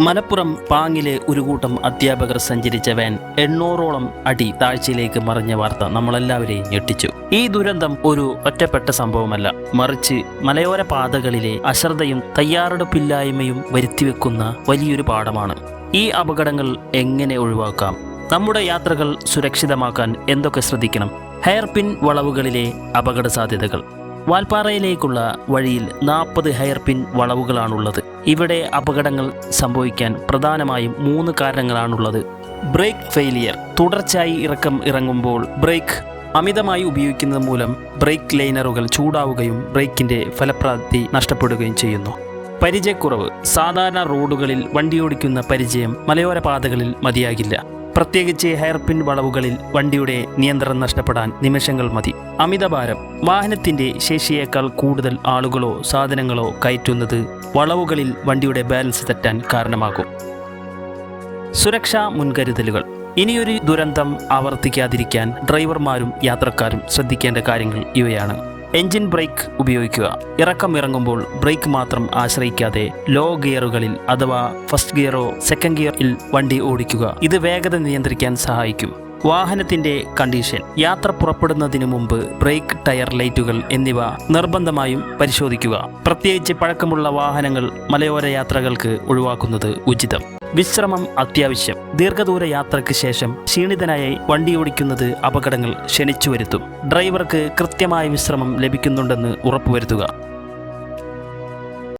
മലപ്പുറം പാങ്ങിലെ ഒരു കൂട്ടം അധ്യാപകർ സഞ്ചരിച്ച വാൻ 800ഓളം അടി താഴ്ചയിലേക്ക് മറിഞ്ഞ വാർത്ത നമ്മളെല്ലാവരെയും ഞെട്ടിച്ചു. ഈ ദുരന്തം ഒരു ഒറ്റപ്പെട്ട സംഭവമല്ല, മറിച്ച് മലയോര പാതകളിലെ അശ്രദ്ധയും തയ്യാറെടുപ്പില്ലായ്മയും വരുത്തിവെക്കുന്ന വലിയൊരു പാഠമാണ്. ഈ അപകടങ്ങൾ എങ്ങനെ ഒഴിവാക്കാം? നമ്മുടെ യാത്രകൾ സുരക്ഷിതമാക്കാൻ എന്തൊക്കെ ശ്രദ്ധിക്കണം? ഹെയർപിൻ വളവുകളിലെ അപകട സാധ്യതകൾ. വാൽപ്പാറയിലേക്കുള്ള വഴിയിൽ 40 ഹെയർപിൻ വളവുകളാണുള്ളത്. ഇവിടെ അപകടങ്ങൾ സംഭവിക്കാൻ പ്രധാനമായും 3 കാരണങ്ങളാണുള്ളത്. Break failure. തുടർച്ചയായി ഇറങ്ങുമ്പോൾ ബ്രേക്ക് അമിതമായി ഉപയോഗിക്കുന്നത് മൂലം ബ്രേക്ക് ലൈനറുകൾ ചൂടാവുകയും ബ്രേക്കിൻ്റെ ഫലപ്രാപ്തി നഷ്ടപ്പെടുകയും ചെയ്യുന്നു. പരിചയക്കുറവ്. സാധാരണ റോഡുകളിൽ വണ്ടിയോടിക്കുന്ന പരിചയം മലയോര പാതകളിൽ മതിയാകില്ല. പ്രത്യേകിച്ച് ഹെയർപിൻ വളവുകളിൽ വണ്ടിയുടെ നിയന്ത്രണം നഷ്ടപ്പെടാൻ നിമിഷങ്ങൾ മതി. അമിതഭാരം. വാഹനത്തിൻ്റെ ശേഷിയേക്കാൾ കൂടുതൽ ആളുകളോ സാധനങ്ങളോ കയറ്റുന്നത് വളവുകളിൽ വണ്ടിയുടെ ബാലൻസ് തെറ്റാൻ കാരണമാകും. സുരക്ഷാ മുൻകരുതലുകൾ. ഇനിയൊരു ദുരന്തം ആവർത്തിക്കാതിരിക്കാൻ ഡ്രൈവർമാരും യാത്രക്കാരും ശ്രദ്ധിക്കേണ്ട കാര്യങ്ങൾ ഇവയാണ്. എൻജിൻ ബ്രേക്ക് ഉപയോഗിക്കുക. ഇറങ്ങുമ്പോൾ ബ്രേക്ക് മാത്രം ആശ്രയിക്കാതെ ലോ ഗിയറുകളിൽ അഥവാ ഫസ്റ്റ് ഗിയറോ സെക്കൻഡ് ഗിയറിൽ വണ്ടി ഓടിക്കുക. ഇത് വേഗത നിയന്ത്രിക്കാൻ സഹായിക്കും. വാഹനത്തിൻ്റെ കണ്ടീഷൻ. യാത്ര പുറപ്പെടുന്നതിന് മുമ്പ് ബ്രേക്ക്, ടയർ ലൈറ്റുകൾ എന്നിവ നിർബന്ധമായും പരിശോധിക്കുക. പ്രത്യേകിച്ച് പഴക്കമുള്ള വാഹനങ്ങൾ മലയോര യാത്രകൾക്ക് ഒഴിവാക്കുന്നത് ഉചിതം. വിശ്രമം അത്യാവശ്യം. ദീർഘദൂര യാത്രയ്ക്ക് ശേഷം ക്ഷീണിതനായി വണ്ടി ഓടിക്കുന്നത് അപകടങ്ങൾ ക്ഷണിച്ചു വരുത്തും. ഡ്രൈവർക്ക് കൃത്യമായ വിശ്രമം ലഭിക്കുന്നുണ്ടെന്ന് ഉറപ്പുവരുത്തുക.